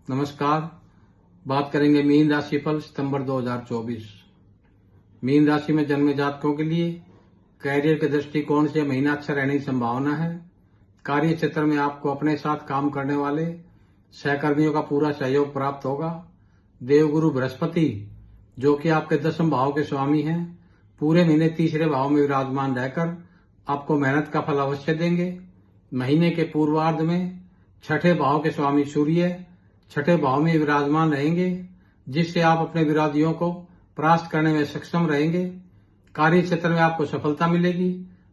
नमस्कार। बात करेंगे मीन राशि फल सितंबर 2024। मीन राशि में जन्मे जातकों के लिए कैरियर के दृष्टिकोण से महीना अच्छा रहने की संभावना है। कार्य क्षेत्र में आपको अपने साथ काम करने वाले सहकर्मियों का पूरा सहयोग प्राप्त होगा। देवगुरु बृहस्पति, जो कि आपके 10वें भाव के स्वामी हैं, पूरे महीने 3रे भाव में विराजमान रहकर आपको मेहनत का फल अवश्य देंगे। महीने के पूर्वार्ध में 6ठे भाव के स्वामी सूर्य 6ठे भाव में विराजमान रहेंगे, जिससे आप अपने विरोधियों को परास्त करने में सक्षम रहेंगे। कार्य क्षेत्र में आपको सफलता मिलेगी।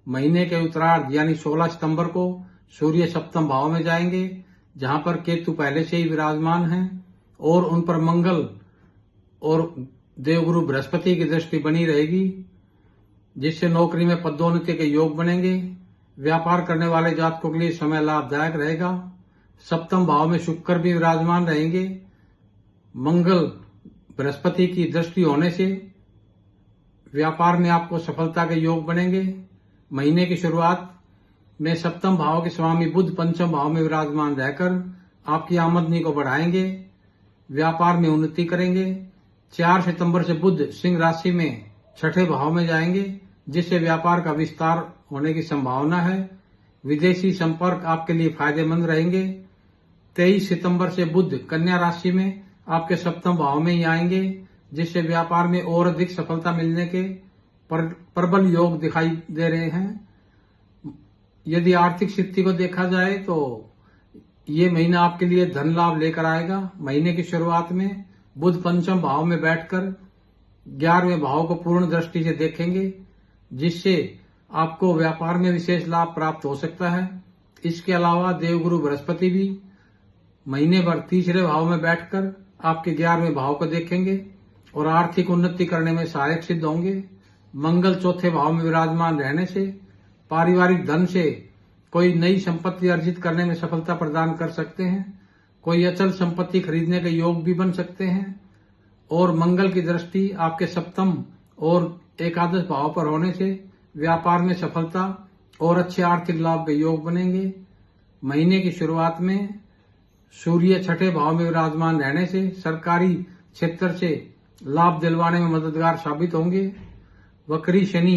महीने के उत्तरार्ध यानी 16 सितंबर को सूर्य 7वें भाव में जाएंगे, जहां पर केतु पहले से ही विराजमान हैं और उन पर मंगल और देवगुरु बृहस्पति की दृष्टि बनी रहेगी, जिससे नौकरी में पदोन्नति के योग बनेंगे। व्यापार करने वाले जातकों के लिए समय लाभदायक रहेगा। 7वें भाव में शुक्र भी विराजमान रहेंगे। मंगल बृहस्पति की दृष्टि होने से व्यापार में आपको सफलता के योग बनेंगे। महीने की शुरुआत में 7वें भाव के स्वामी बुध 5वें भाव में विराजमान रहकर आपकी आमदनी को बढ़ाएंगे, व्यापार में उन्नति करेंगे। 4 सितंबर से बुध सिंह राशि में 6ठे भाव में जाएंगे, जिससे व्यापार का विस्तार होने की संभावना है। विदेशी संपर्क आपके लिए फायदेमंद रहेंगे। 23 सितंबर से बुध कन्या राशि में आपके 7वें भाव में ही आएंगे, जिससे व्यापार में और अधिक सफलता मिलने के प्रबल योग दिखाई दे रहे हैं। यदि आर्थिक स्थिति को देखा जाए तो ये महीना आपके लिए धन लाभ लेकर आएगा। महीने की शुरुआत में बुध 5वें भाव में बैठकर 11वें भाव को पूर्ण दृष्टि से देखेंगे, जिससे आपको व्यापार में विशेष लाभ प्राप्त हो सकता है। इसके अलावा देवगुरु बृहस्पति भी महीने भर 3रे भाव में बैठकर आपके 11वें भाव को देखेंगे और आर्थिक उन्नति करने में सहायक सिद्ध होंगे। मंगल 4थे भाव में विराजमान रहने से पारिवारिक धन से कोई नई संपत्ति अर्जित करने में सफलता प्रदान कर सकते हैं। कोई अचल संपत्ति खरीदने के योग भी बन सकते हैं और मंगल की दृष्टि आपके 7वें और एकादश भाव पर होने से व्यापार में सफलता और अच्छे आर्थिक लाभ के योग बनेंगे। महीने की शुरुआत में सूर्य 6ठे भाव में विराजमान रहने से सरकारी क्षेत्र से लाभ दिलवाने में मददगार साबित होंगे। वक्री शनि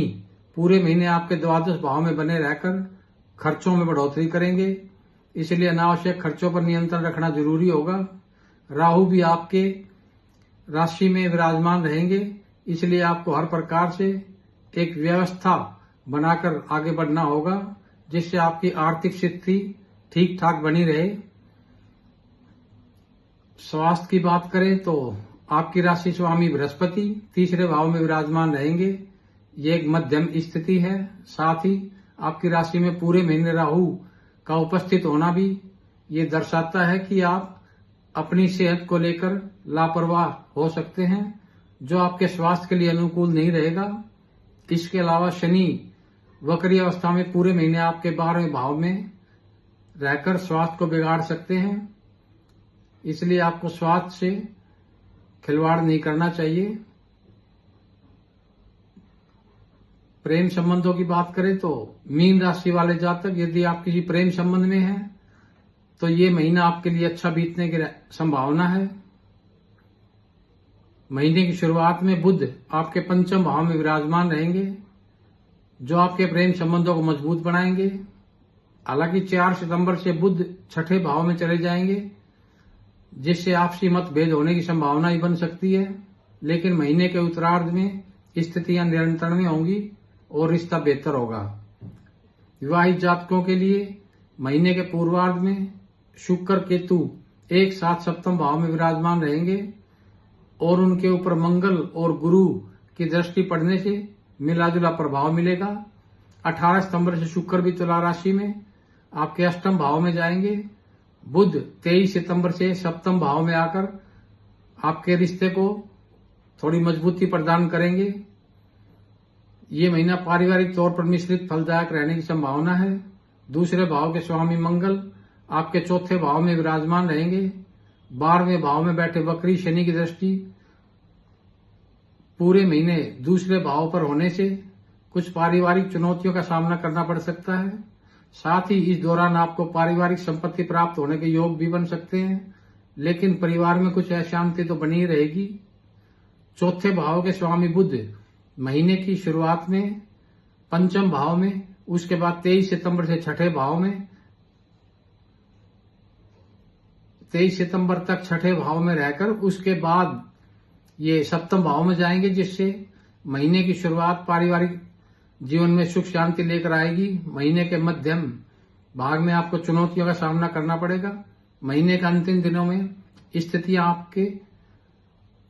पूरे महीने आपके 12वें भाव में बने रहकर खर्चों में बढ़ोतरी करेंगे, इसलिए अनावश्यक खर्चों पर नियंत्रण रखना जरूरी होगा। राहु भी आपके राशि में विराजमान रहेंगे, इसलिए आपको हर प्रकार से एक व्यवस्था बनाकर आगे बढ़ना होगा, जिससे आपकी आर्थिक स्थिति ठीक ठाक बनी रहे। स्वास्थ्य की बात करें तो आपकी राशि स्वामी बृहस्पति 3रे भाव में विराजमान रहेंगे। ये एक मध्यम स्थिति है। साथ ही आपकी राशि में पूरे महीने राहु का उपस्थित होना भी ये दर्शाता है कि आप अपनी सेहत को लेकर लापरवाह हो सकते हैं, जो आपके स्वास्थ्य के लिए अनुकूल नहीं रहेगा। इसके अलावा शनि वक्री अवस्था में पूरे महीने आपके 12वें भाव में रहकर स्वास्थ्य को बिगाड़ सकते हैं, इसलिए आपको स्वास्थ्य से खिलवाड़ नहीं करना चाहिए। प्रेम संबंधों की बात करें तो मीन राशि वाले जातक यदि आप किसी प्रेम संबंध में हैं तो ये महीना आपके लिए अच्छा बीतने की संभावना है। महीने की शुरुआत में बुध आपके 5वें भाव में विराजमान रहेंगे, जो आपके प्रेम संबंधों को मजबूत बनाएंगे। हालांकि 4 सितंबर से बुध 6ठे भाव में चले जाएंगे, जिससे आपसी मतभेद होने की संभावना ही बन सकती है, लेकिन महीने के उत्तरार्ध में स्थितियां नियंत्रण में होंगी और रिश्ता बेहतर होगा। विवाहित जातकों के लिए महीने के पूर्वार्ध में शुक्र केतु एक साथ 7वें भाव में विराजमान रहेंगे और उनके ऊपर मंगल और गुरु की दृष्टि पड़ने से मिला जुला प्रभाव मिलेगा। 18 सितंबर से शुक्र भी तुला राशि में आपके 8वें भाव में जाएंगे। बुध 23 सितंबर से 7वें भाव में आकर आपके रिश्ते को थोड़ी मजबूती प्रदान करेंगे। ये महीना पारिवारिक तौर पर मिश्रित फलदायक रहने की संभावना है। 2रे भाव के स्वामी मंगल आपके 4थे भाव में विराजमान रहेंगे। 12वें भाव में बैठे वक्री शनि की दृष्टि पूरे महीने 2रे भाव पर होने से कुछ पारिवारिक चुनौतियों का सामना करना पड़ सकता है। साथ ही इस दौरान आपको पारिवारिक संपत्ति प्राप्त होने के योग भी बन सकते हैं। लेकिन परिवार में कुछ अशांति तो बनी रहेगी। चौथे भाव के स्वामी बुध महीने की शुरुआत में पंचम भाव में, उसके बाद 23 सितंबर से छठे भाव में, 23 सितंबर तक छठे भाव में रहकर उसके बाद ये सप्तम भाव में जाएंगे, जिससे महीने की शुरुआत पारिवारिक जीवन में सुख शांति लेकर आएगी। महीने के मध्यम भाग में आपको चुनौतियों का सामना करना पड़ेगा। महीने के अंतिम दिनों में स्थितियां आपके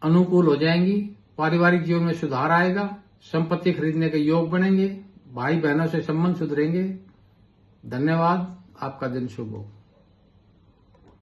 अनुकूल हो जाएंगी। पारिवारिक जीवन में सुधार आएगा। संपत्ति खरीदने के योग बनेंगे। भाई बहनों से संबंध सुधरेंगे। धन्यवाद। आपका दिन शुभ हो।